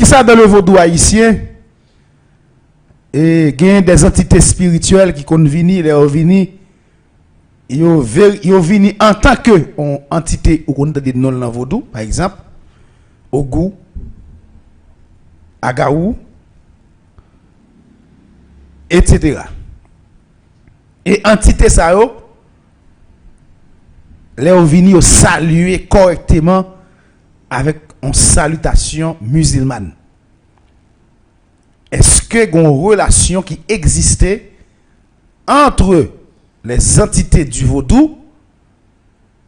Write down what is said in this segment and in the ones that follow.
qui ça dans le vaudou haïtien? Et il y a des entités spirituelles qui sont venues, ils sont venus en tant que entité ou qu'on dit non dans vaudou, par exemple, Ogou, Agaou, etc. Et entité ça yo, les ont venus saluer correctement avec une salutation musulmane. Est-ce que il y a une relation qui existait entre les entités du vaudou,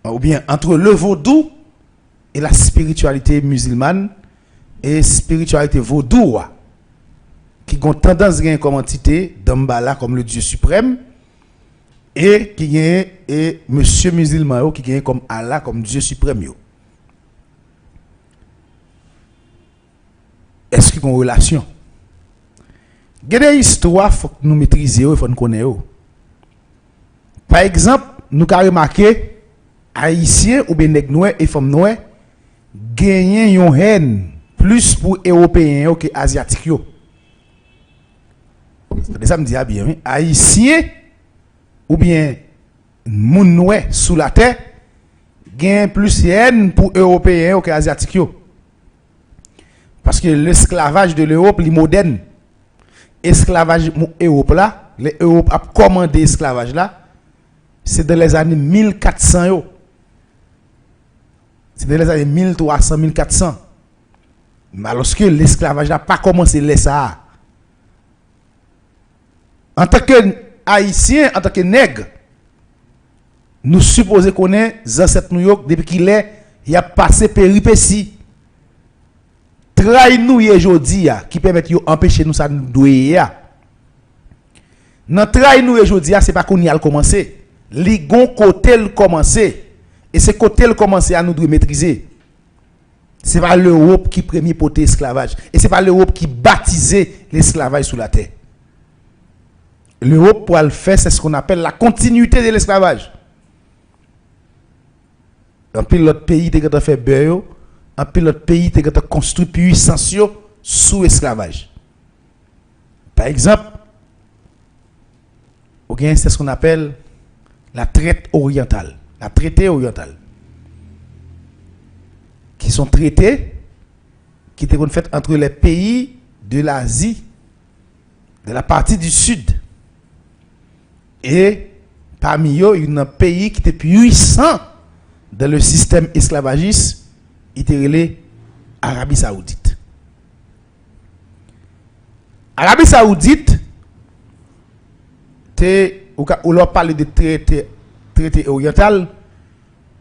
ou bien entre le vaudou et la spiritualité musulmane et spiritualité vaudou, qui ont tendance à comme entité d'Ambala comme le Dieu suprême, et qui est monsieur musulman qui gagne comme Allah comme Dieu suprême. Est-ce qu'il y a une relation? Il y a des histoires faut que nous maîtrisions, il faut nous connaître. Par exemple, nous avons remarqué haïtiens ou bien nèg noir et femmes noires gagnent une haine plus pour européens que asiatiques. Ça me dit bien, haïtiens ou bien moun noir sous la terre gagnent plus haine pour européens que asiatiques. Parce que l'esclavage de l'Europe est moderne. Esclavage Europe là, l'Europe a commandé l'esclavage là, c'est dans les années 1400 yo. C'est dans les années 1300 1400. Mais lorsque l'esclavage n'a pas commencé les ça. En tant que haïtien, en tant que nègre, nous supposons qu'on est ancêtres New York depuis qu'il est, il a passé péripéties. Trahi nous aujourd'hui qui permet de empêcher nous ça nous douer. Dans trahi nous aujourd'hui c'est pas qu'on y a commencé. Li gon côté le commencer et c'est côté le commencer à nous doit maîtriser. C'est pas l'Europe qui premier porter esclavage et c'est pas l'Europe qui baptisé l'esclavage sur la terre. L'Europe pour le faire c'est ce qu'on appelle la continuité de l'esclavage. Un peu l'autre pays qui a fait beurre, un peu l'autre pays qui a construit puissance sous esclavage. Par exemple, c'est ce qu'on appelle la traite orientale, la traité orientale. Qui sont traités, qui étaient faits entre les pays de l'Asie, de la partie du sud. Et parmi eux, il y a un pays qui était puissant dans le système esclavagiste, il était l'Arabie Saoudite. Arabie Saoudite, on leur parle de traité oriental,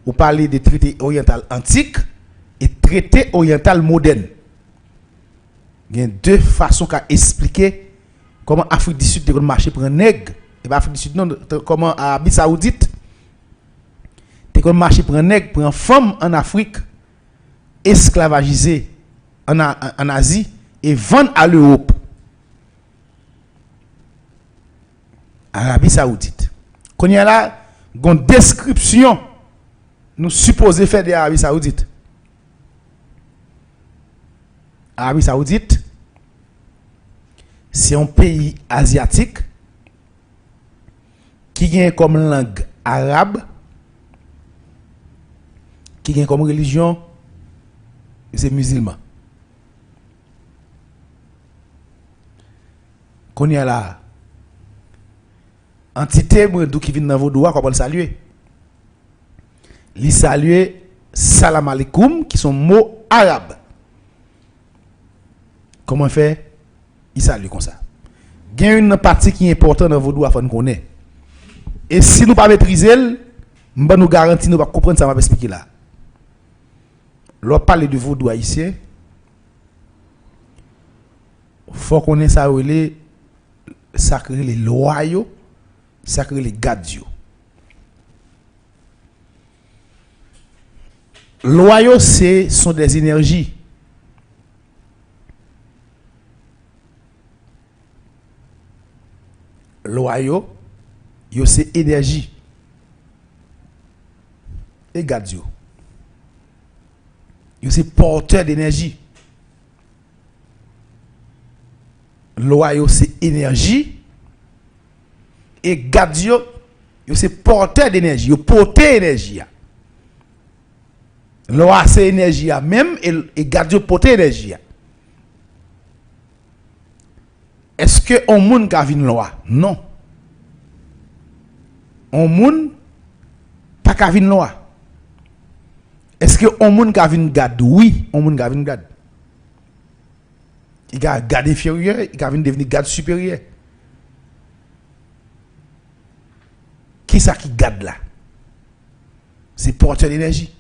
on parle de traité oriental antique et traité oriental moderne. Il y a deux façons à expliquer comment Afrique du Sud est marché pour un nègre. Et pas Afrique du Sud, non, comment Arabie Saoudite est marché pour un nègre, pour une femme en Afrique, esclavagisée en Asie et vendre à l'Europe. Arabie Saoudite. Quand il y a là, une description, nous supposons faire de l'Arabie Saoudite. Arabie Saoudite, c'est un pays asiatique qui a comme langue arabe, qui a comme religion, c'est musulman. Quand il y a là, entité qui vient dans vos doigts, comment le saluer? Il salue salam alaikum, qui sont mots arabes. Comment faire? Il salue comme ça. Il y a une partie qui est importante dans vos doigts, il faut nous connaître. Et si nous ne pas maîtriser, nous nous garantir nous pas comprendre ça, je vais expliquer là. Lorsqu'on parle de vaudou haïtien, il faut qu'on ait ça les sacré les loyaux, sacré les gardios. Loyaux, sont des énergies. Loyaux, c'est énergie. Et gardios. C'est porteur d'énergie. loi yo c'est énergie et garde yo c'est porteur d'énergie, yo porter énergie. Loi c'est énergie même et garde yo porter énergie. Est-ce que on moun ka vin loi? Non. On moun pas ka vin loi. Est-ce que on moun ka vin garde? Oui, on moun ka vin garde. Il a garde inférieur, il a vin devenir garde supérieur. Qui ça qui garde là? C'est porteur d'énergie.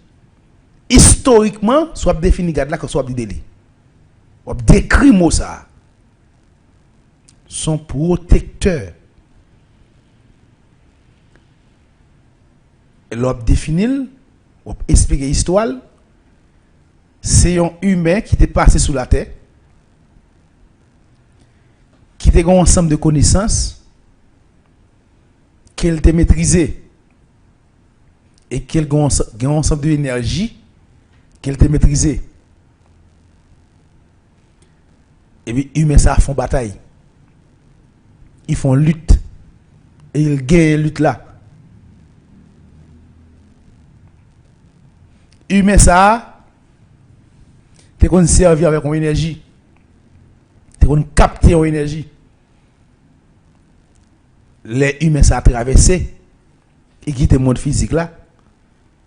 Historiquement, soit défini garde là que soit délit. On décrit mot ça. Son protecteur. Et l'on définit, on explique l'histoire. C'est un humain qui était passé sous la terre, qui était un ensemble de connaissances, qu'elle était maîtrisée, et qu'elle a un ensemble d'énergie, qu'elle était maîtrisée. Et puis, humains, ça font bataille. Ils font lutte. Et ils gagnent la lutte là. Humain ça, tu qu'on servir avec une énergie. Tu qu'on capter une énergie. Les humains ça traversé et quitter le monde physique là.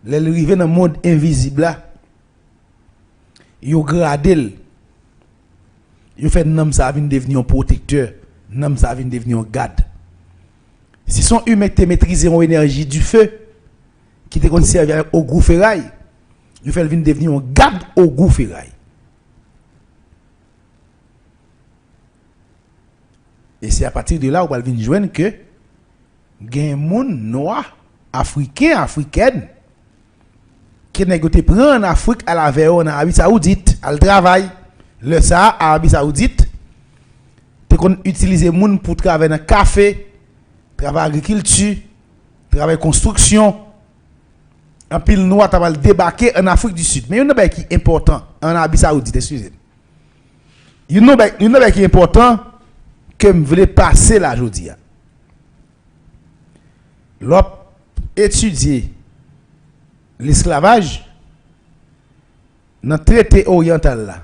Les arriver dans le monde invisible là. Ils gradé. Ils fait nom ça vient devenir un protecteur. Nam ça vient devenir un garde. Si son humain te maîtriser une énergie du feu qui te conserve avec au goût ferraille, il fait venir devenir un garde au goût ferraille. Et c'est à partir de là où on va venir joindre que gen moun noir africain africaine qui n'a pas prendre en Afrique à la veille en Arabie Saoudite, à le travail, le ça Arabie Saoudite qu'on utilise moun pour travailler dans café, travailler agriculture, travailler construction. En pile noir t'as mal débarquer en Afrique du Sud. Mais il y a un qui est important en Arabie Saoudite, excusez. Il y a un qui est important que me voulais passer là aujourd'hui. L'op étudier l'esclavage dans le traité oriental là.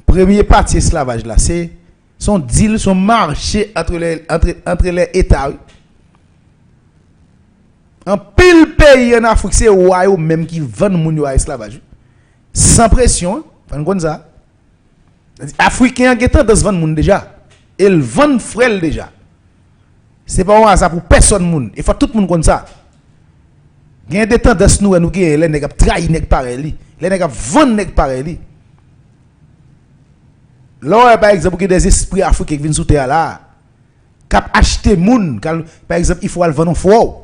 Premier partie esclavage là, c'est son deal, son marché entre les États. En pile pays en Afrique, c'est royaume même qui vendent moun à esclavage. Sans pression, vous comprenez ça? Africains qui ont vendre moun déjà. Ils vendent frère déjà. C'est pas un hasard pour personne moun. Il faut tout le monde comme ça. Il y a des tendances nous les nèg trahi nèg pareil, les nèg vendre nèg pareil. Là, par exemple, il y a des esprits africains qui viennent sous terre là, qui acheter moun, par exemple, il faut aller vendre un faux,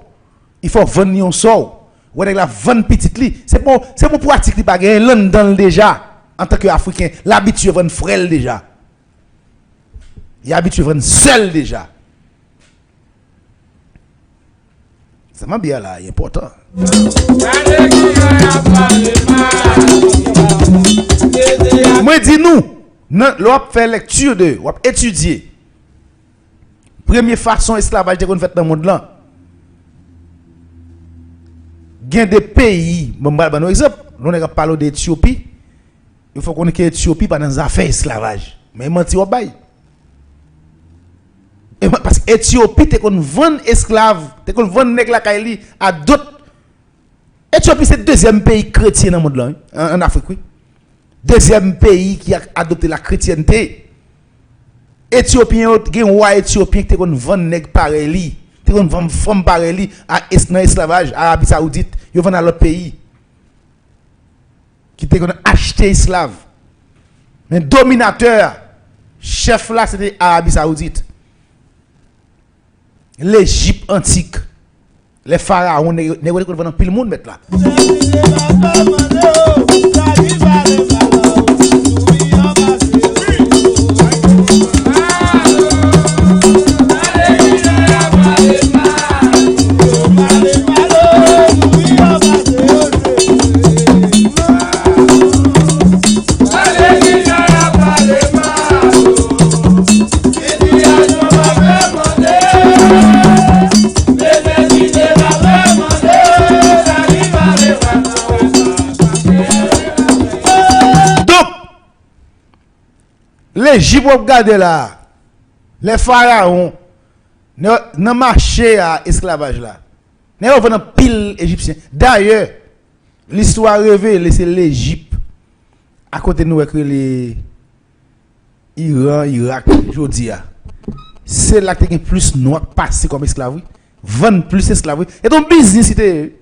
il faut vendre un sort, ou la vendre petite li, c'est pour pratique li pas gagner London déjà en tant qu'Africain, l'habitude vendre frère déjà. Il habitué vendre seul déjà. Ça m'a bien là, il est important. Moi dis nous non, l'on fait lecture de, on étudier. Première façon esclavage qu'on fait dans le monde là. Il y a des pays, bon par exemple, on a parlé d'Éthiopie. Il faut qu'on ait Éthiopie pendant des affaires esclavage. Mais menti au bail. Parce que Éthiopie t'es qu'on vend esclave, t'es qu'on vend nèg la kaili à d'autres. Éthiopie c'est le deuxième pays chrétien dans le monde là, en Afrique oui. Deuxième pays qui a adopté la chrétienté. Éthiopien, il y a un roi éthiopien qui te vend nèg pareil, te vend femme pareil à esclavage, Arabie Saoudite, il vend dans l'autre pays. Qui te acheté esclave. Mais dominateur, chef là c'était Arabie Saoudite. L'Égypte antique. Les pharaons, ne vendent pile monde mettre là. l'Égypte vous regardez là. Les pharaons dans marché à esclavage là. N'est pas un pile égyptien. D'ailleurs, l'histoire révèle c'est l'Égypte à côté de nous avec les Iran, Irak, jodi a. C'est là que plus noir passé comme esclave, vendre plus esclave. Et ton business c'était.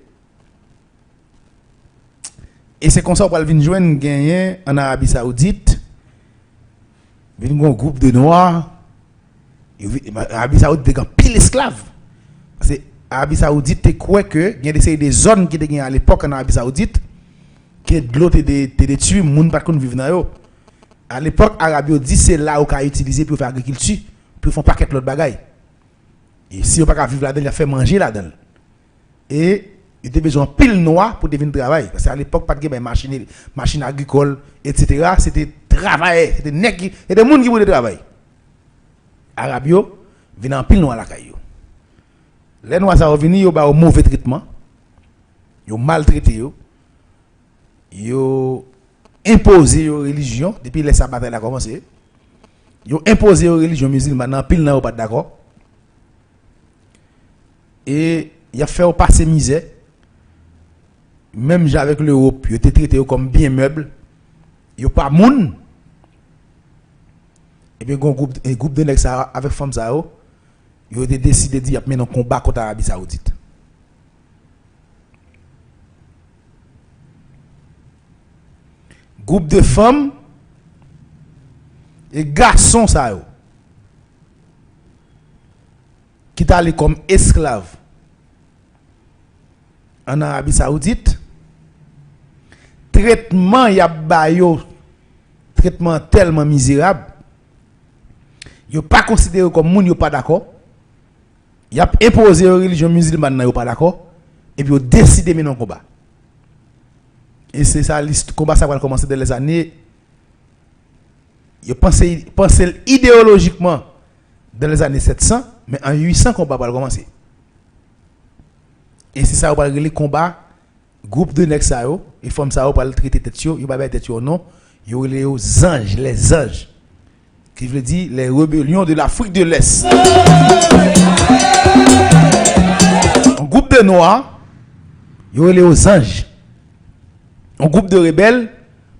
Et c'est comme ça qu'on va venir joindre gagner en Arabie Saoudite. Venir un groupe de noirs. Arabie Saoudite a pile esclaves. Parce que Arabie Saoudite te croit que il y a des zones qui étaient à l'époque en Arabie Saoudite que de l'autre des tuer monde pas qu'on vivre dans yo. À l'époque Arabie dit c'est là où qu'a utilisé pour faire agriculture, pour faire paquet l'autre bagaille. Et si on pas vivre là-dedans, il a fait manger là-dedans. Et il a besoin pile noir pour devenir travail parce qu'à l'époque pas de machine agricole etc. C'était travail, c'était nèg et des monde qui voulaient travailler. Arabio vient en pile noir la caillou. Les noirs ça revenir yo ba au mauvais traitement. Yo maltraité yo imposé yo religion depuis les sabbat a commencé. Yo imposé yo religion musulmane en pile nan pas d'accord. Et il a fait passer misère. Même avec l'Europe, il était traité comme bien meuble. Il n'y a pas moun. Et puis, un groupe de nègres avec femmes, ils ont décidé de dire qu'il y a un combat contre l'Arabie Saoudite. Groupe de femmes et garçons, qui sont allés comme esclaves en Arabie Saoudite. Traitement y a bayo, traitement tellement misérable. Yo pas considéré comme moun yo pas d'accord. Y a imposé la religion musulmane nan yo pas d'accord et puis yo décidé mener un combat. Et c'est ça le combat ça va commencer dans les années yo pensé idéologiquement dans les années 700 mais en 800 combat va commencer. Et c'est ça on va le combat groupe de nèg ça yo et femme ça va le traiter tête yo va mettre tête yo non yo les anges les anges qui veut dire les rébellions de l'Afrique de l'Est. Un groupe de noirs yo les anges. Un groupe de rebelles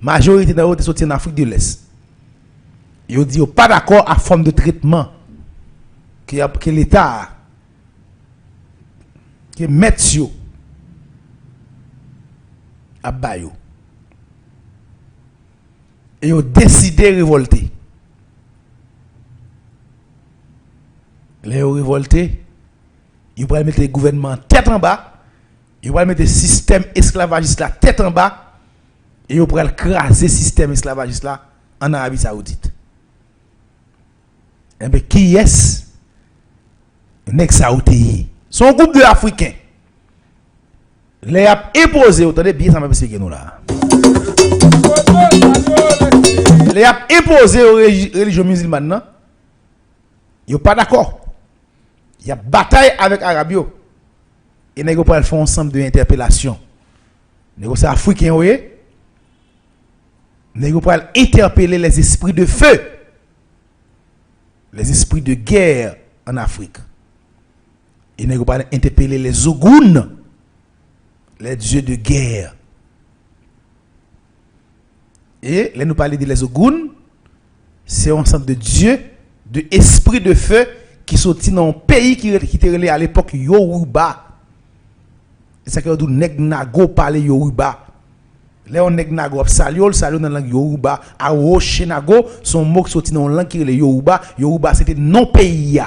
majorité d'eux sont sortis en Afrique de l'Est. Yo dit pas d'accord à forme de traitement que l'État que mettre yo à Bayo. Et ils ont décidé de révolter. Les ont révolté. Ils vont mettre le gouvernement tête en bas. Ils vont mettre le système esclavagiste là tête en bas. Et ils vont craser le système esclavagiste là en Arabie Saoudite. Et bien, qui est-ce? Nek Saoudi. Son groupe de Africains. Les a imposé, attendez bien, ça m'a expliqué nous là. Les a imposé aux religions musulmanes, ils sont pas d'accord. Il y a bataille avec Arabio. Et ils vont faire ensemble de interpellation. Les Africains, oui. Ils vont interpeller les esprits de feu. Les esprits de guerre en Afrique. Et ils vont interpeller les Ogouns. Les dieux de guerre. Et là nous parlons de les Ogouns, c'est un ensemble de dieux, de esprits de feu qui sont dans un pays qui était à l'époque Yoruba. C'est ça que nous nèg nago parler Yoruba. Là on nèg nago salio dans la langue Yoruba, a Nago son mot qui sorti dans la langue qui est Yoruba. Yoruba c'était non pays.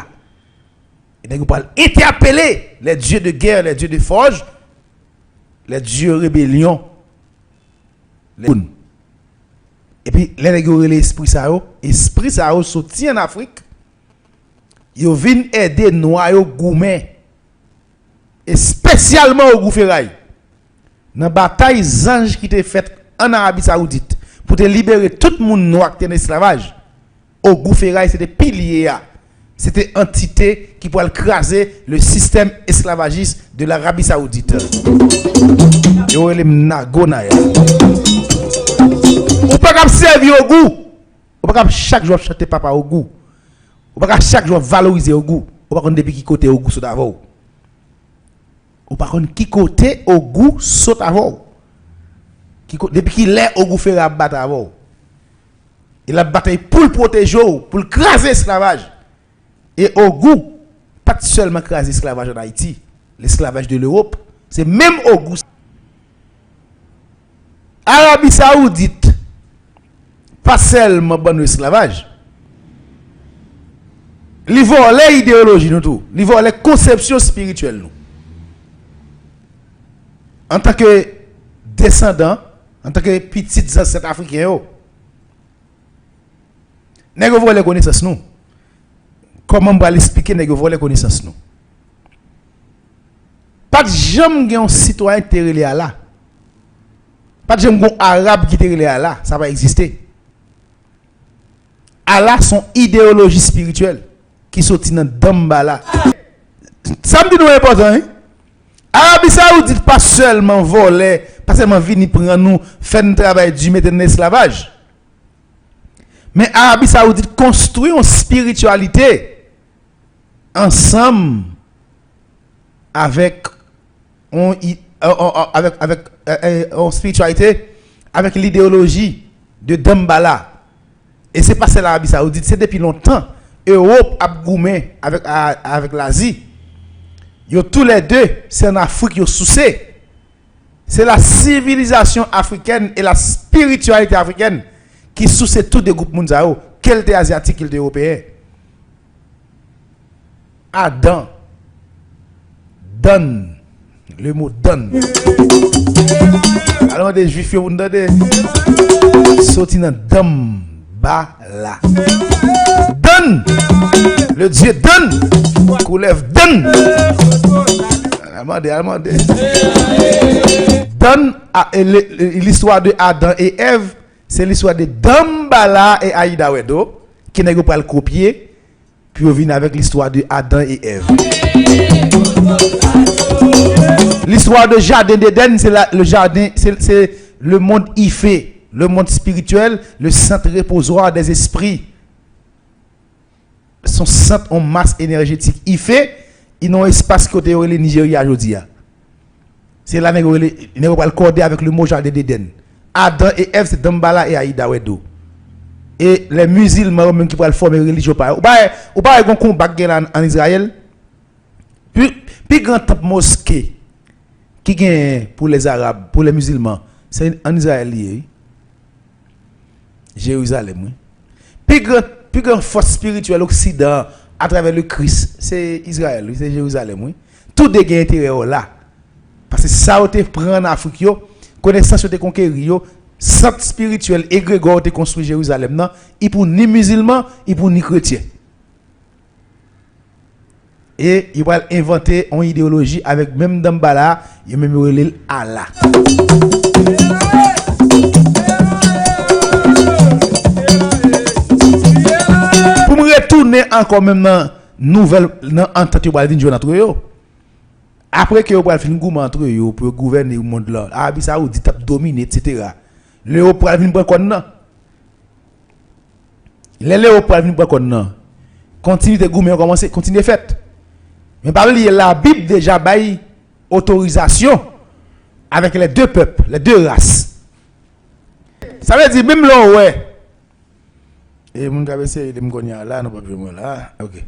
Et nous parlons interpeller les dieux de guerre, les dieux de forge. Les dieux rébellion. Et puis, les esprits ça sorti en Afrique. Ils viennent aider noirs gourmets. Et spécialement au Gouferail. Dans la bataille ange qui était faite en Arabie Saoudite pour te libérer tout le monde noir qui était en esclavage. Au Gouferail, c'était pilier. C'était une entité qui pourrait craser le système esclavagiste de l'Arabie Saoudite. Yo les nago na ya. Ou pas servir au goût. Ou pas chaque jour chanter papa au goût. Ou pas chaque jour valoriser au goût. Ou pas depuis qui côté au goût saute avant. Ou pas qui côté au goût saute avant. Depuis qu'il est au goût fait la bataille avant. Il a bataille pour le protéger, pour le craser l'esclavage. Et au goût, pas seulement craser l'esclavage en Haïti, l'esclavage de l'Europe, c'est même au goût. Arabie Saoudite, pas seulement bon esclavage. Il vole l'idéologie nous tout, il vole les conceptions spirituelles nous. En tant que descendant, en tant que petits ancêtres africains, nous avons les connaissances nous. Comment on va l'expliquer, nous avons les connaissances nous. Pas de jamais un citoyen qui est là. Pas de jamais un arabe qui est là. Ça va exister. Allah son idéologie spirituelle qui sortit dans Dambala. Ça me dit nous important. Hein? Arabie Saoudite pas seulement voler, pas seulement venir prendre nous, faire un travail du mettre en esclavage. Mais Arabie Saoudite construit une spiritualité ensemble avec une spiritualité avec l'idéologie de Dambala. Et c'est pas c'est l'Arabie Saoudite, c'est depuis longtemps. Europe a goumé avec l'Asie. Yo tous les deux, c'est en Afrique yo soucé. C'est la civilisation africaine et la spiritualité africaine qui soucent tous les groupes mondiaux, quel était asiatique, quel était européen. Adam donne, le mot donne. Alors des juifs vous donnez sorti dans Dambala. Donne, le Dieu donne, Koulev donne. Allemande. Donne l'histoire de Adam et Ève. C'est l'histoire de Dambala et Aïda Wedo qui n'est pas le copier, puis on vient avec l'histoire de Adam et Ève. L'histoire de Jardin d'Éden, c'est le jardin, c'est le monde Ifé, le monde spirituel, le centre reposoir des esprits. Son centre en masse énergétique Ifé, ils ont un espace côté le Nigeria aujourd'hui. C'est là qu'on ne pas le corder avec le mot Jardin d'Éden. Adam et Ève, c'est Dambala et Aïda Wedo. Et les musulmans même qui pourraient former une religion par ou pas un combat en Israël. Puis grand temple mosquée qui gagne pour les Arabes, pour les musulmans, c'est en Israël lié. Jérusalem. Oui. Puis grand force spirituelle occident à travers le Christ, c'est Israël, oui, c'est Jérusalem. Oui. Tout des gains intérêt là. Parce que ça te prend en Afrique connaissance de conquérir centre spirituel et grégor te construit Jérusalem non il pour ni musulman il pour ni chrétien et il va inventer une idéologie avec même Dambala il même relève Allah pour me retourner encore même dans nouvelle dans entente va venir entre eux. Après que vous avez fait un gouvernement entre eux pour gouverner le monde là, l'Arabie Saoudite a dominé, etc. L'Europe pour venir prendre compte. L'Europe pour venir prendre compte. Continue de gouverner, commencer, continue fait. Mais par exemple, la Bible déjà baille autorisation avec les deux peuples, les deux races. Ça veut dire même là, ouais. Et mon gars, c'est de me là, non pas plus là. Ok.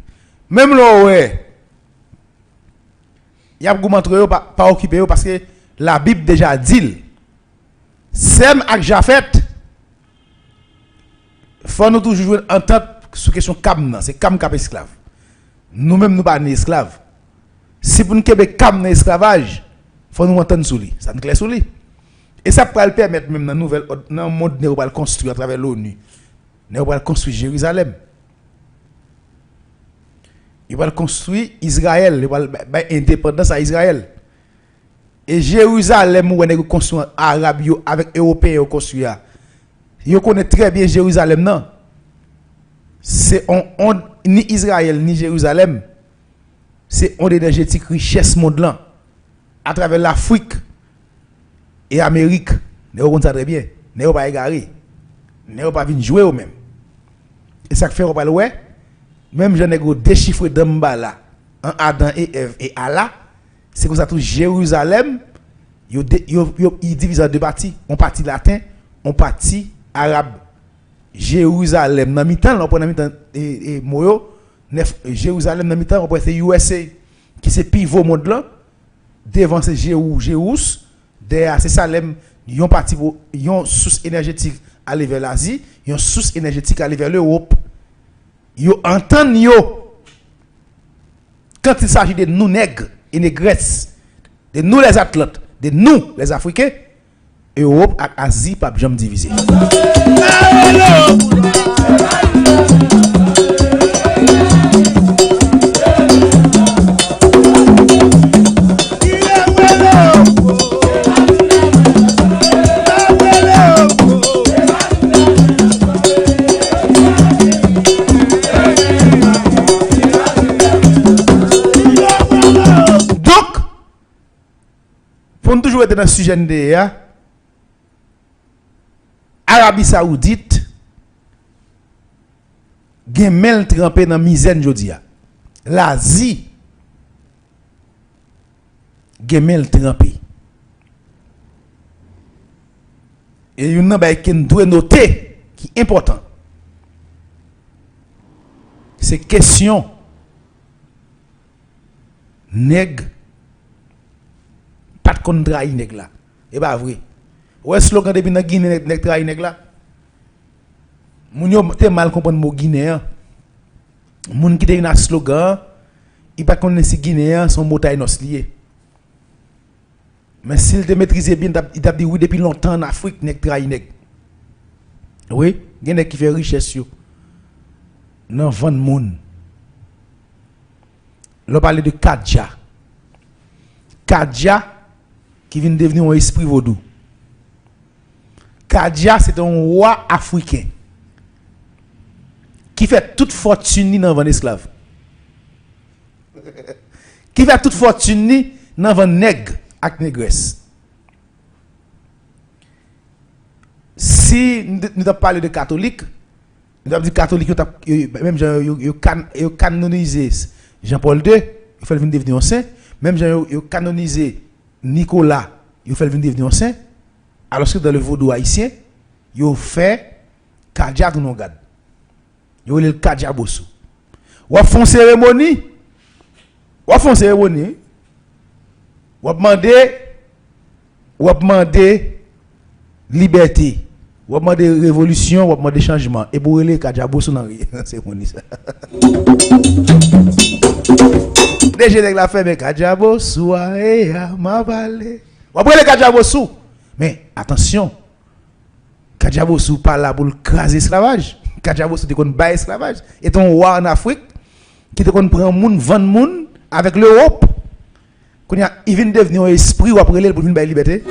Même là, ouais. Il y a beaucoup de pas occupé parce que la Bible déjà dit Sem ak Jafet faut nous toujours entendre sur question Cam, c'est Cam cap esclave. Nous-mêmes nous pas des esclaves. Si pour nous Québec Cam esclavage, faut nous entendre sur lui, ça nous clair sur lui. Et ça peut le permettre même dans nouvelle dans monde nous va le construire à travers l'ONU. Nous va le construire Jérusalem. Il va construire Israël, il va indépendance à Israël. Et Jérusalem, où on a construit Arabe avec Européens construit. Ils connaissent très bien Jérusalem, non? C'est ni Israël ni Jérusalem. C'est une énergétique richesse monde là. À travers l'Afrique et l'Amérique. Nous connaissons très bien. Nous pas égaré. Nous pas venir jouer au même. Et ça fait on va ouais, même j'en ai go déchiffré d'amba là, en Adam et Ève et Allah, c'est comme ça tout Jérusalem, il divise en deux parties, une partie latin, une partie arabe. Jérusalem dans mi-temps, on prend dans mi-temps et moyo, Jérusalem dans mi-temps, on prend c'est USA qui c'est pivot monde là, devant c'est Jérus, derrière c'est Salem, yon parti yon source énergétique aller vers l'Asie, yon source énergétique aller vers l'Europe. Yo entend yo quand il s'agit de nous nègres et négresses, de nous les Atlantes, de nous les Africains, Europe et Asie pas jamais divisé. Pour toujours être dans le sujet de Arabie Saoudite, gen mel trempé dans misère jodia. L'Asie gen mel trempé. Et yon nan bay ken doit noter qui est important. C'est question nèg pas de contre trahi nèg là. Et pas vrai. Ouais slogan depuis dans Guinée nèg trahi nèg là. Moun yo te mal comprendre mot guinéen. Moun qui te un slogan, il pas connaître si guinéen son mot taïnos lié. Mais s'il te maîtriser bien, il t'a dit oui depuis longtemps en Afrique nèg trahi nèg. Oui, gen nèg qui fait richesse yo. Nan vendre moun. L'on parle de Kadja. Kadja qui vient de devenir un esprit vaudou. Kadja, c'est un roi africain qui fait toute fortune dans vendre esclave. Qui fait toute fortune dans vendre nègre ak négresse. Si nous avons parlé de catholique, nous avons dit catholique, même ils canonisé Jean-Paul II, il fait venir devenir un saint. Même ils canonisé Nicolas, il fait venir devenir un saint. Alors que dans le vaudou haïtien, ils fait Kadja Dounongad. Ils le Kadja Bossou. Ou font cérémonie. Ou font cérémonie. Ou demander liberté. Ou demander révolution, ou demander changement. Et pour les Kadja Bossou dans la cérémonie ça. Déjà avec la femme Kadja Bossou ma balé. Ou après les Kadja Bossou. Mais attention. Kadja Bossou pas là pour craser l'esclavage. Kadja Bossou te kon bailler esclavage. Et ton roi en Afrique qui te kon prend moun vendre moun avec l'Europe. Quand il vient devenir un esprit ou après pour venir bailler liberté.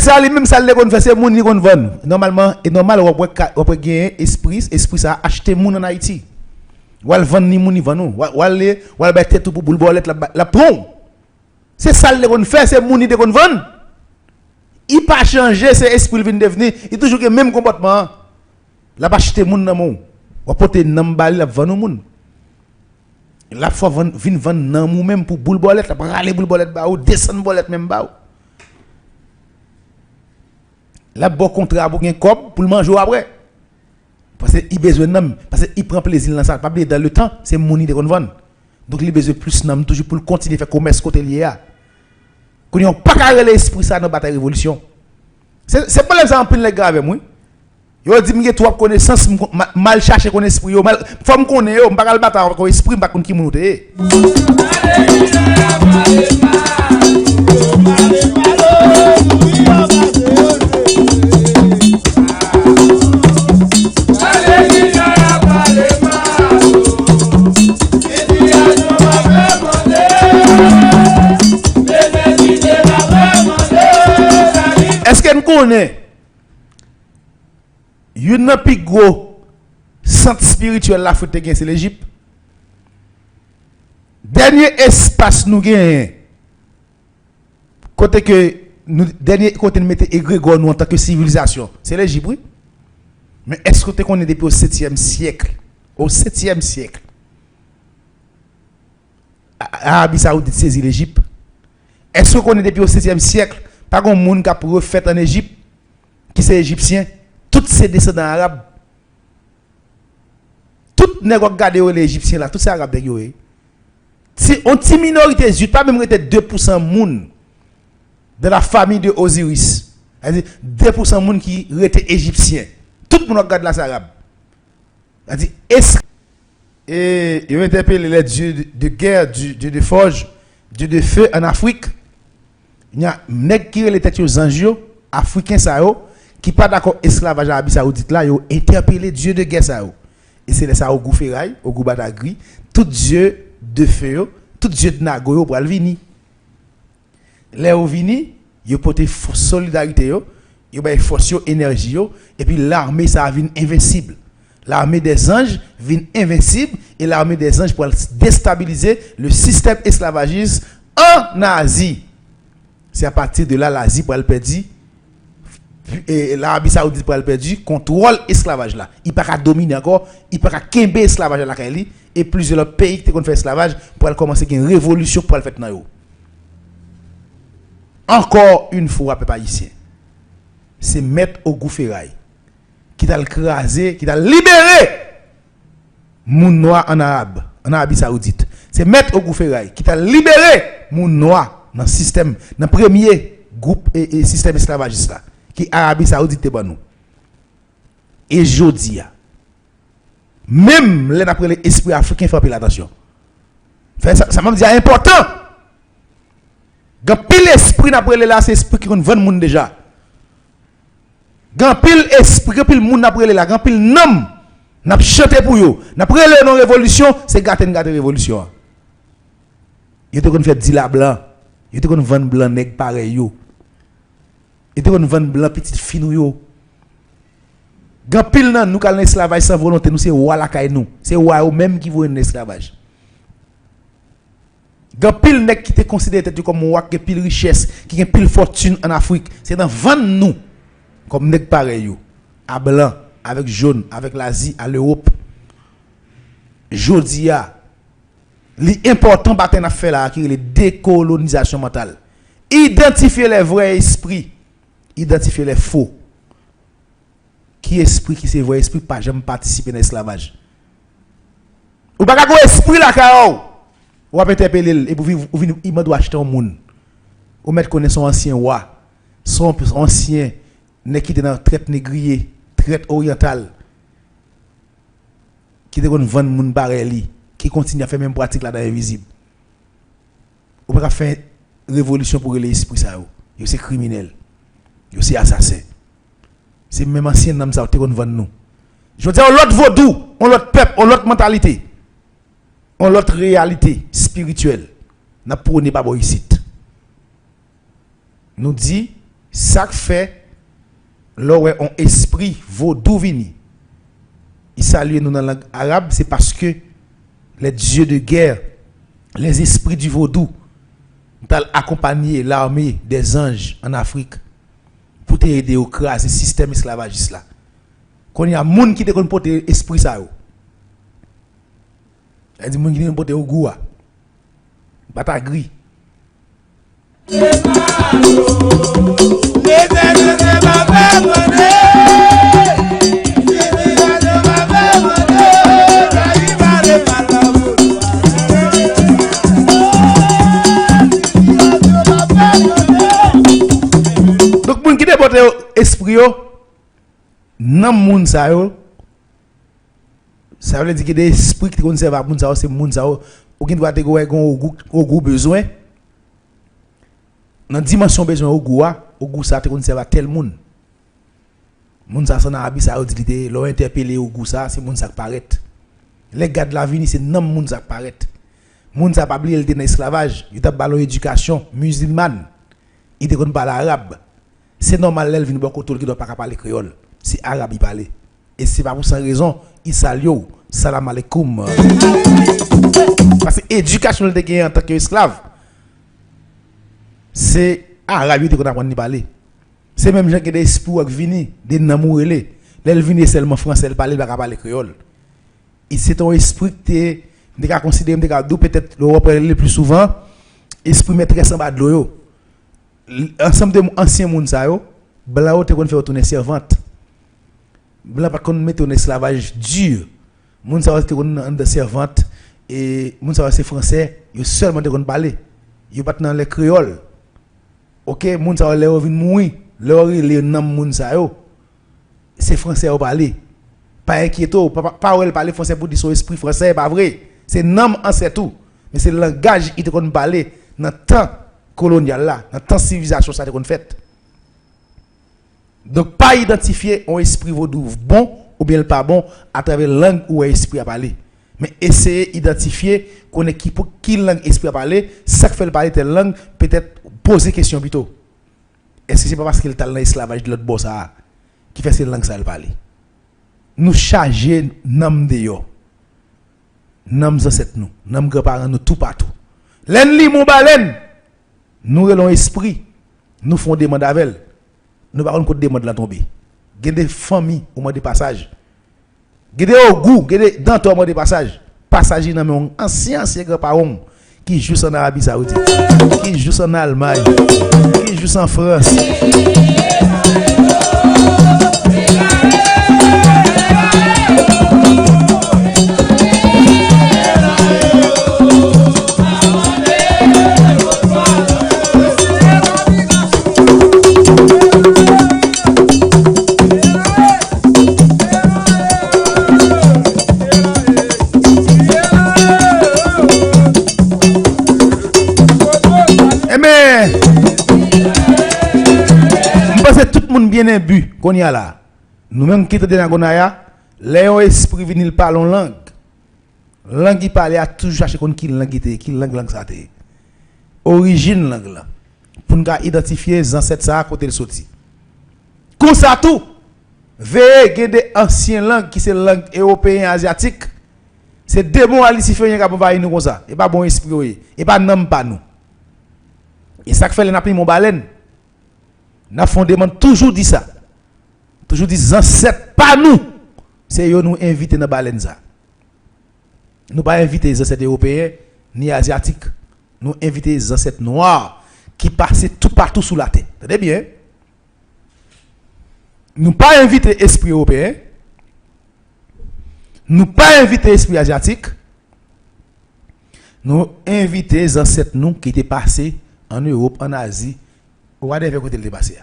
Ça même ça les qu'on fait c'est moun ni qu'on vend normalement et normal on peut gagner esprit ça acheter moun en Haïti ou al vendre ni moun ni vend ou al ba tête pour boule bolette la plomb c'est ça les qu'on fait c'est moun ni de qu'on vend il pas changer c'est esprit vient devenir il toujours le même comportement la pas acheter moun nan moun ou porter nan bali la vendre moun la fois vinn vendre nan moun même pour boule bolette la râler boule bolette ba ou descendre bolette même ba. La bon contrat pour un cop pour le manger après. Parce qu'il besoin d'homme, parce qu'il prend plaisir dans ça, pas dans le temps, c'est money de qu'on vend. Donc il besoin plus d'homme toujours pour continuer à faire commerce côté lié à. Qu'on y a pas carré l'esprit ça dans bataille révolution. C'est pas l'exemple les grave moi. Yo dit me toi connaissance mal chercher connaître esprit yo mal faut me connaître yo pas le battre avec esprit pas connait qui monte. Est-ce que nous connaissons une plus gros centre spirituel l'Afrique c'est l'Égypte? Dernier espace nous gagne côté que nous dernier côté nous mettons égrégore nous en tant que civilisation, c'est l'Égypte oui. Mais est-ce que qu'on est depuis au 7e siècle? Au 7e siècle. Arabie Saoudite saisit l'Égypte. Est-ce qu'on est depuis au 7e siècle? Pas un monde qui a refait en Égypte qui c'est égyptien, tous ces descendants arabes. Tout les regarder les égyptiens là, tous ces arabes de c'est une petite minorité juive, pas même 2% moun de la famille de Osiris. C'est-à-dire 2% moun qui étaient égyptiens. Tout le monde regarde les arabes. C'est-à-dire est-ce et ils ont interpellé les dieux de guerre, dieux de forge, dieux de feu en Afrique. Il y a nèg qui les têtes aux anges africains ça qui pas d'accord esclavage à Arabie Saoudite là, ils ont interpellé dieux de guerre ça. Et c'est ça au goût ferraille, au goût batagri, tout dieu de feu, tout dieu de nago pour venir. Les au vini, ils portent solidarité yo, ils ba force énergie yo et puis l'armée ça vient invincible. L'armée des anges vient invincible et l'armée des anges pour déstabiliser le système esclavagiste en Asie. C'est à partir de là l'Asie pour elle perdre et l'Arabie Saoudite pour elle perdre contrôle esclavage là. Il pas dominer encore, il pas kembe esclavage là et plusieurs autres pays qui ont fait esclavage pour elle commencer une révolution pour elle faire dans yo. Encore une fois peuple haïtien. C'est mettre au goût ferraille qui t'a écrasé, qui t'a libéré moun noir en arabe, en Arabie Saoudite. C'est mettre au goût ferraille qui t'a libéré moun noir dans le système, dans le premier groupe et système esclavagiste là, qui Arabie Saoudite est bon nous. Et jodi même les après l'esprit africain faut appeler l'attention. Ça m'a dit important. Gan pile esprit d'après là c'est esprit qui vend monde déjà. Gan pile esprit, gan pile monde d'après là, gan pile nom n'a chanté pour yo. D'après le non révolution, c'est gâter révolution. Yo te kon fait di la blanc. Yo te kon vendre blanc nèg pareil yo. Yo te kon vendre blanc petite fine yo. Gan pile nan nous kal esclavage sans volonté, nous c'est roi la kay nous. C'est roi ou même qui veut un esclavage. Gan pile nèg qui te considéré comme roi qui pile richesse, qui a pile fortune en Afrique, c'est dans vendre nous comme nèg pareil yo, à blanc, avec jaune, avec l'Asie, à l'Europe. Jodia, l'important bataille à faire là, qui est la décolonisation mentale. Identifier les vrais esprits, identifier les faux. Qui esprit qui c'est vrai esprit pas jamais participer dans l'esclavage. Ou pas go esprit là kao. Ou va interpeller et pour vivre il doit acheter un monde. Ou mettre connaître son ancien roi, son ancien nèg qui était dans traite négrier, traite orientale. Qui te kon vendre moun bareli, qui continue à faire même pratique là dans invisible. Ou pas faire révolution pour les esprits ça yo. Yo c'est criminel. Yo c'est assassin. C'est même ancien nam ça te kon vendre nous. Je veux dire on l'autre vaudou, on l'autre peuple, on l'autre mentalité. On l'autre réalité spirituelle. N'a prôné pas ici. Nous dit ça fait là où on esprit vaudou vini. Il salue nous dans la langue arabe, c'est parce que les dieux de guerre, les esprits du vaudou, ont accompagné l'armée des anges en Afrique pour t'aider au craser le système esclavagiste là. Quand il y a des gens qui te porter esprit ça yo. Il y a des gens qui te porter au goût. Bata gris. Donc moun qui te porter esprit yo nan moun sa yo. Ça veut dire que des esprits qui conservent à moun sa yo, c'est moun sa yo ou qui doit te au goût besoin. Dans dimension besoin au goût ça te conserve tel monde. Moun ça en Arabie Saoudite, l'ont interpellé au goût ça, c'est moun ça paraît. Les gars de la vie c'est non moun ça paraît. Moun ça pas oublier il était dans esclavage, il t'a ballon éducation musulmane. Il te connaît pas l'arabe. C'est normal elle vient beaucoup qui doit pas parler créole. C'est arabe il parler. Et c'est pas pour sans raison, il salue, salam alaikum. Parce que l'éducation de gagné en tant qu'esclave, c'est arabe qui apprend à parler. C'est même gens qui des espoirs qui viennent, des namourés. L'elle vient seulement français, elle parle, elle va parler créole. Et c'est ton esprit que tu as considéré peut-être le plus souvent, esprit maîtresse en bas de l'eau. Ensemble de anciens moun sa yo, blanc te kon fait retourner servante. Blanc pas kon mettre en esclavage dur. Moun sa te kon en servante et moun sa c'est français, yo seulement te kon parler. Yo pas dans les créoles. OK, moun sa le vinn mourir, le nom moun sa yo. C'est français au parler. Pas inquiéto, pas ou elle parler français pour dire son esprit français, pas vrai. C'est nom en c'est tout. Mais c'est le langage qui te kon parler dans temps colonial là, dans tant civilisation ça qu'on fait. Donc pas identifier un esprit vaudou bon ou bien pas bon à travers langue ou esprit à parler. Mais essayer d'identifier qu'on est qui langue esprit à parler, ça fait le parler telle langue, peut-être poser question plutôt. Est-ce que c'est pas parce qu'il est dans l'esclavage de l'autre boss qui fait cette langue ça le parler. Nous charger nam de yo. Nam ancêtre nous, nam grands-parents nous tout partout. L'ennemi mon baleine. Nous relons esprit, nous font des mandats avec. Nous ne pouvons pas demander la tomber. Il y a des familles au moins de passage. Il y a des goûts, il y a des dents au moins de passage. Passagers dans mon ancien grands-parents qui jouent en Arabie Saoudite, qui jouent en Allemagne, qui jouent en France. Bien imbu qu'on y a là. Nous-mêmes qui sommes dans Gonaya, les esprits viennent parler en langue. Langue qui parle a toujours cherché qui langue ça té. Origine langue là. Pour nous identifier les ancêtres ça à côté de sorti. Comme ça tout. Veillez des anciennes langues qui c'est langue européenne asiatique. C'est démon à Lucifer qui va nous comme ça. Et pas bon esprit et pas nom pas nous. Et ça fait les naples mon baleine. Nous fondement toujours dit ça. Toujours dit ancêtres pas nous. C'est eux nous inviter dans baleine ça. Nous pas inviter les ancêtres européens ni asiatiques. Nous inviter les ancêtres noirs qui passaient tout partout sous la terre. Tenez bien. Nous pas inviter esprit européen. Nous pas inviter esprit asiatique. Nous inviter les ancêtres nous qui étaient passés en Europe, en Asie. Ou whatever côté le dépassé.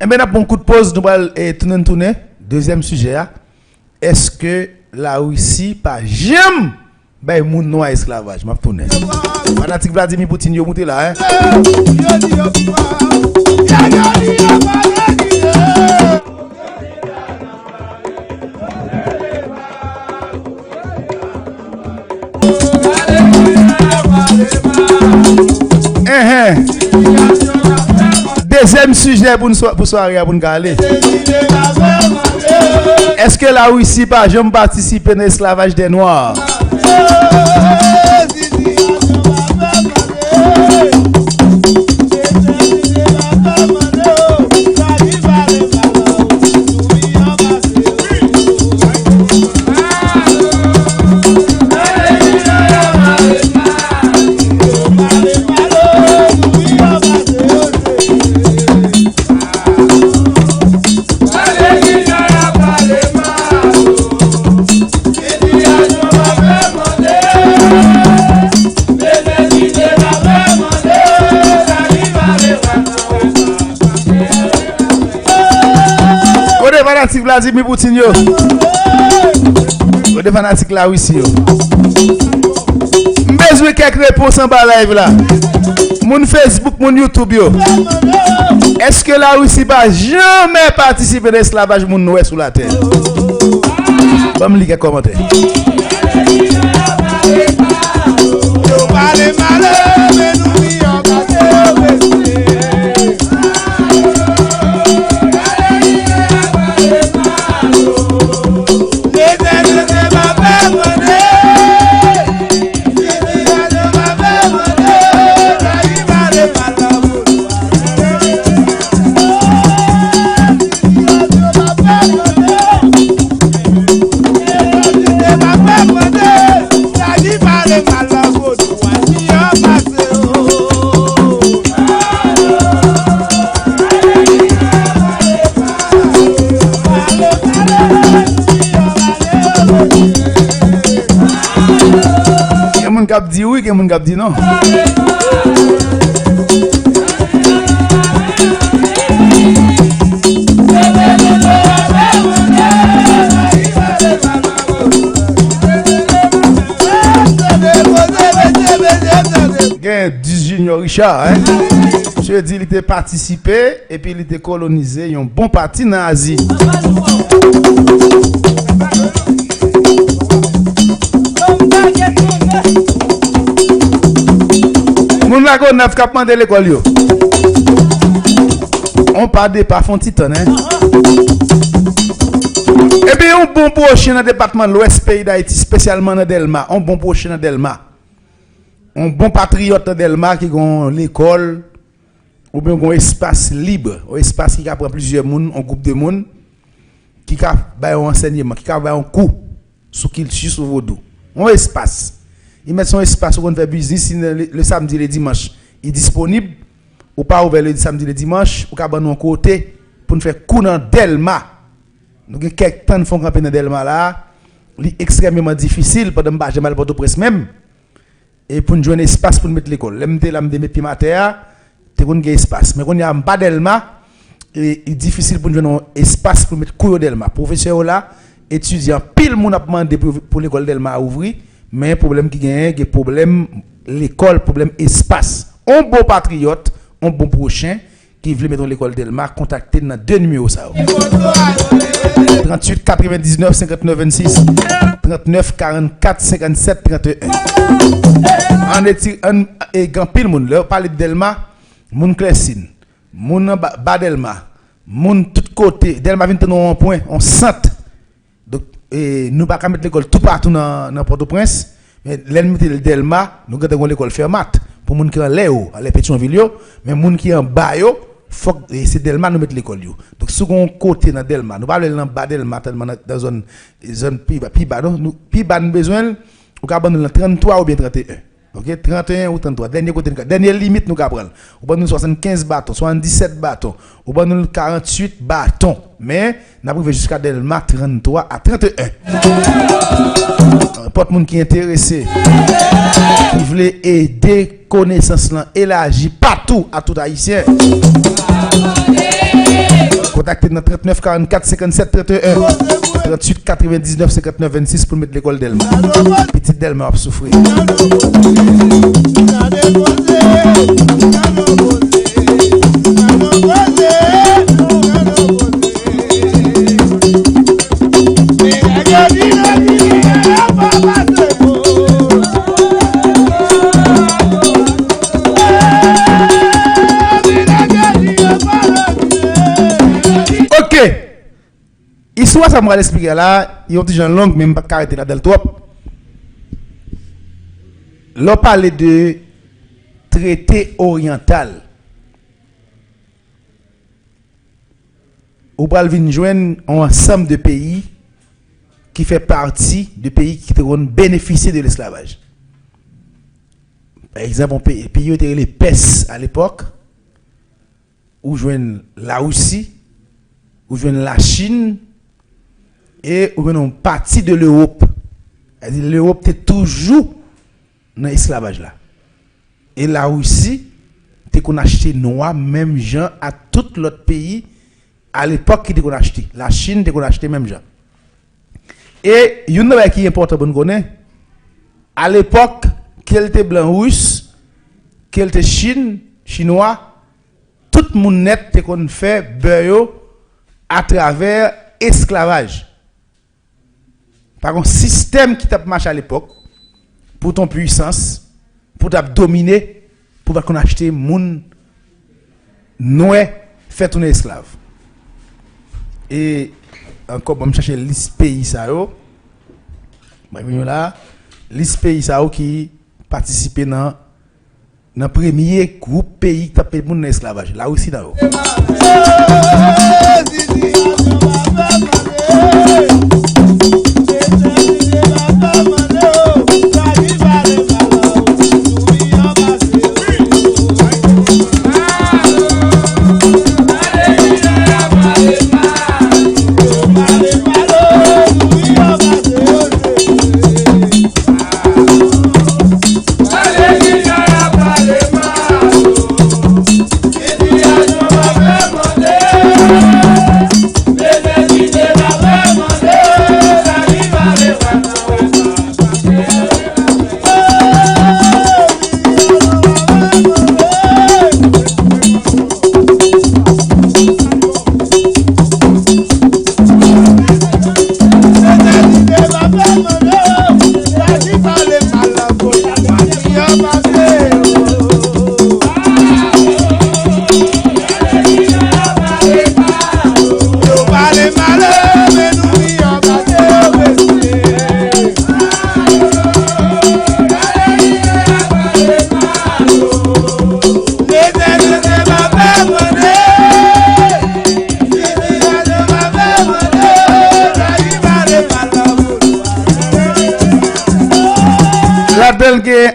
Et maintenant pour un coup de pause, nous allons tourner. Deuxième sujet. Est-ce que la Russie pas jamais ben moun noir esclavage m'a tourner fanatique Vladimir Poutine yo monté là hein deuxième sujet pour soirée pour nous aller. Est-ce que la Russie pas jamais participé à l'esclavage des Noirs? Fanatique Vladimir Poutine yo. Des fanatiques la Russie yo. Besoin quelques réponses en bas live là. mon Facebook, mon YouTube, est-ce que la Russie va jamais participer à l'esclavage mon ouest sous la terre? Bon, me lire commentaire. Cap dit oui, quelqu'un cap dit non. Du Junior Richard, hein? Je dis il était participé et puis il était colonisé, un bon parti dans l'Asie. Moun la ko neuf kap mande l'école yo. On parle de pas font titan hein. Et puis un bon prochain dans département de l'Ouest pays d'Haïti spécialement dans Delma, un bon prochain dans Delma. Un bon patriote dans Delma qui gon l'école ou bien un espace libre, un espace qui prend plusieurs monde, un groupe de monde qui ka ba un enseignement, qui ka ba un cours sur culture sur vodou. Un espace. Il met son espace où on fait business le samedi et le dimanche. Il est disponible ou pas ouvert le samedi et le dimanche ou ka ban un côté pour nous faire cours dans Delma. Donc quelques temps font camper dans Delma là, c'est extrêmement difficile pour m'ba jamais pour presse même et pour nous jouer un espace pour mettre l'école. L'MT là me mettre pied mater, te kon gen espace mais quand il y a en bas Delma et difficile pour nous jouer un espace pour mettre cours Delma. Professeur là, étudiant pile moun a demandé pour l'école Delma à ouvrir. Mais problème qui gagne, que problème l'école, problème espace. Un bon patriote, un bon prochain qui veut mettre l'école Delma, contactez dans deux numéros ça. 38 99 59 26 39 44 57 31. Et grand pile monde là, parler de Delma, moun Clessine, moun bas Delma, moun tout côté, Delma vient dans un point, on centre. Donc et nous pas mettre l'école tout partout dans Port-au-Prince mais l'ennemi de Delma nous gardons l'école fermate pour moun qui en Léo à les Pétionville mais moun qui en bas yo faut c'est Delma nous mettre l'école yo donc sur un côté dans Delma nous pas aller dans bas Delma tellement dans zone plus bas nous plus bas nous besoin ou ka dans 33 ou bien 31. OK 31 ou 33 dernière limite nous ka prendre ou ba nous 75 bâtons 77 bâtons ou ba nous 48 bâtons mais n'a privé jusqu'à Delma 33 à 31. Porte monde qui est intéressé qui veut aider connaissance là élargie partout à tout haïtien contactez dans 39 44 57 31 38 99 59 26 pour mettre l'école Delma. Petite Delma a souffrir. Histoire ça m'a expliqué là, il y a des gens longs même pas arrêter là dans le trop. L'on parle de traité oriental. Ou pral vinn joindre un ensemble de pays qui fait partie de pays qui ont bénéficié de l'esclavage. Par exemple, un pays était les Perses à l'époque, ou joindre la Russie, ou joindre la Chine, et ou une partie de l'Europe. C'est-à-dire l'Europe était toujours dans l'esclavage là. Et la Russie, était qu'on acheté noir, même gens à tout l'autre pays à l'époque qui était qu'on acheté. La Chine était qu'on acheté même gens. Et une chose qui est important pour nous connaître, à l'époque, qu'elle était blanc russe, qu'elle était chinois, tout le monde net te qu'on fait beurre à travers esclavage. Par un système qui t'a marché à l'époque pour ton puissance, pour t'a dominer, pour qu'on achète moun noé fait ton esclave. Et encore bon chercher liste pays ça yo. Là, liste pays ça qui participer dans premier groupe pays qui tapé moun esclavage. Là aussi là.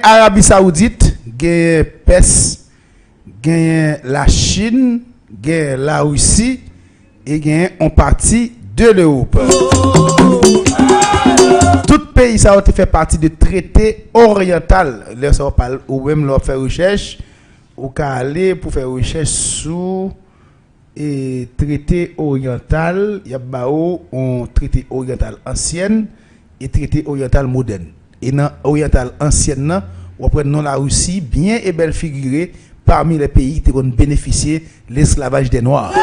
Arabie Saoudite, PES, la Chine, la Russie et en partie de l'Europe. Tout pays ça a fait partie du traité oriental. Là ça parle ou même leur faire recherche ou aller pour faire recherche sur et traité oriental, il y a un traité oriental ancien et traité oriental moderne. Et dans oriental ancienne, on prend non la Russie bien et belle figurée parmi les pays qui ont bénéficié de l'esclavage des Noirs.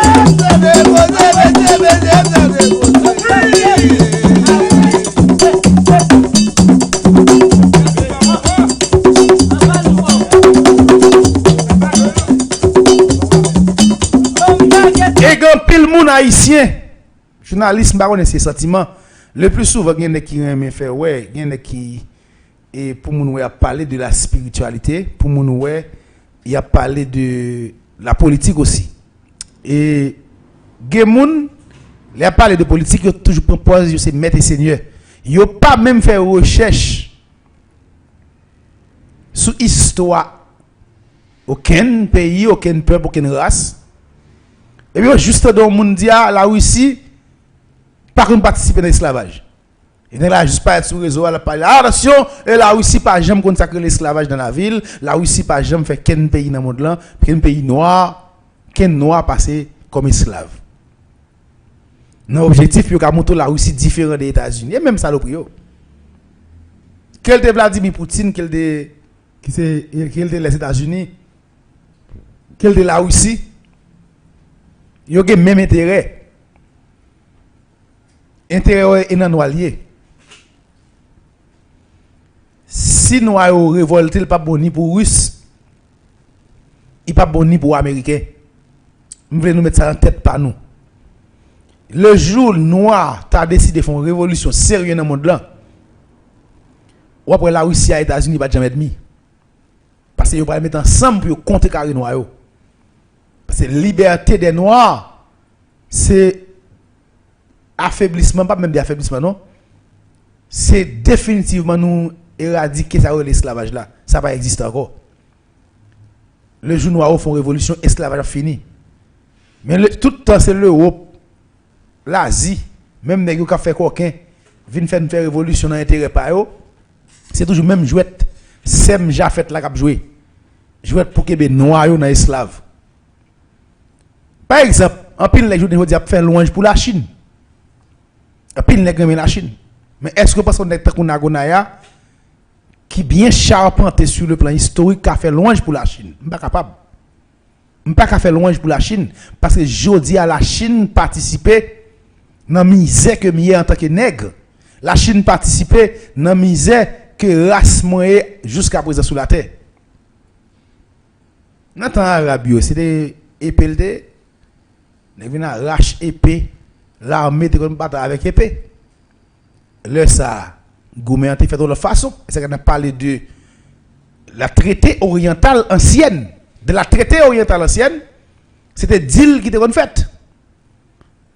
Et quand pile moun haïtien, journaliste pas connaît ses sentiments, le plus souvent il y en a qui aiment faire ouais, il y en a qui et pour moun ouais a parlé de la spiritualité, pour moun ouais il a parlé de la politique aussi. Et Gemoun, il a parlé de politique, il a toujours proposé c'est maître et seigneur. Il a pas même fait recherche sur histoire aucun pays, aucun peuple, aucune race. Et bien juste dans le monde la Russie pas qu'on participer dans l'esclavage. Et là, juste pas être sur le réseau, elle a parlé. Attention, et la Russie pas jamais consacrer l'esclavage dans la ville. La Russie pas jamais fait qu'un pays dans le monde là, qu'un pays noir, qu'un noir passé comme esclave. Non, objectif, il y a monter la Russie différente des États-Unis. Et même ça, le prix. Quel de Vladimir Poutine, quel de les États-Unis, quel de la Russie, il y a le même intérêt. Intérêt est non allié. Si nous avons révolté, il n'est pas bon ni pour les Russes, il n'est pas bon ni pour les Américains. Nous voulons nous mettre ça en tête par nous. Le jour noir, tu as décidé de faire une révolution sérieuse dans le monde là. Ou après la Russie et les États-Unis, pas jamais ennemi. Parce qu'ils vont mettre ensemble pour contrer les Noirs. Parce que la liberté des Noirs, c'est affaiblissement, pas même des affaiblissements, non. C'est définitivement nous éradiquer ça l'esclavage là. Ça va exister encore. Le jour noir font révolution, esclavage fini. Mais tout le temps c'est l'Europe, l'Asie, même les gens qui ont fait coquin, viennent faire une révolution dans l'intérêt par eux. C'est toujours même jouette. Sem Jafet là qui a joué. Jouette pour que les noirs dans esclaves. Par exemple, en pile les gens qui ont fait louange pour la Chine. En pile les gens la Chine. Mais est-ce que parce qu'on est Takunagonaya qui bien charpenté sur le plan historique, qui a fait louange pour la Chine. Je ne suis pas capable. Je ne suis pas faire louange pour la Chine. Parce que je dis à la Chine participer dans la misère que je en tant que nègre. La Chine participer dans la misère que race moyenne jusqu'à présent sur la terre. Dans le temps arabe, c'était épée. Ils viennent arracher épée. L'armée de battre avec épée. Là, ça, Goumé fait de la façon. C'est qu'on a parlé de la traité orientale ancienne. De la traité orientale ancienne, c'était deal qui était fait.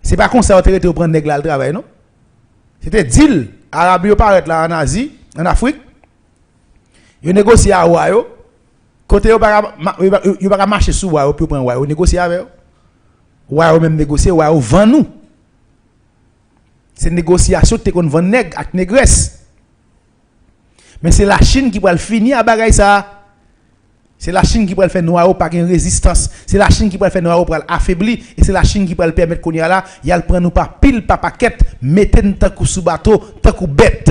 C'est pas comme ça qu'on était prendre nègre le travail, non? C'était deal. Arabes paraît là en Asie, en Afrique. Ils négocient à Wayo. Côté ils pas marcher sur Wayo pour prendre Wayo, négocier avec eux. Wayo même négocier, Wayo vend nous. C'est négociation qui qu'on vend nègre avec négresse. Mais c'est la Chine qui va le finir à bagaille ça. C'est la Chine qui va le faire noir par une résistance. C'est la Chine qui va le faire noir pour l'affaiblir. Et c'est la Chine qui va le permettre qu'on y a là. Il y a le prendre nous par pile, par paquet, mettez nous tant sous bateau, tant bête.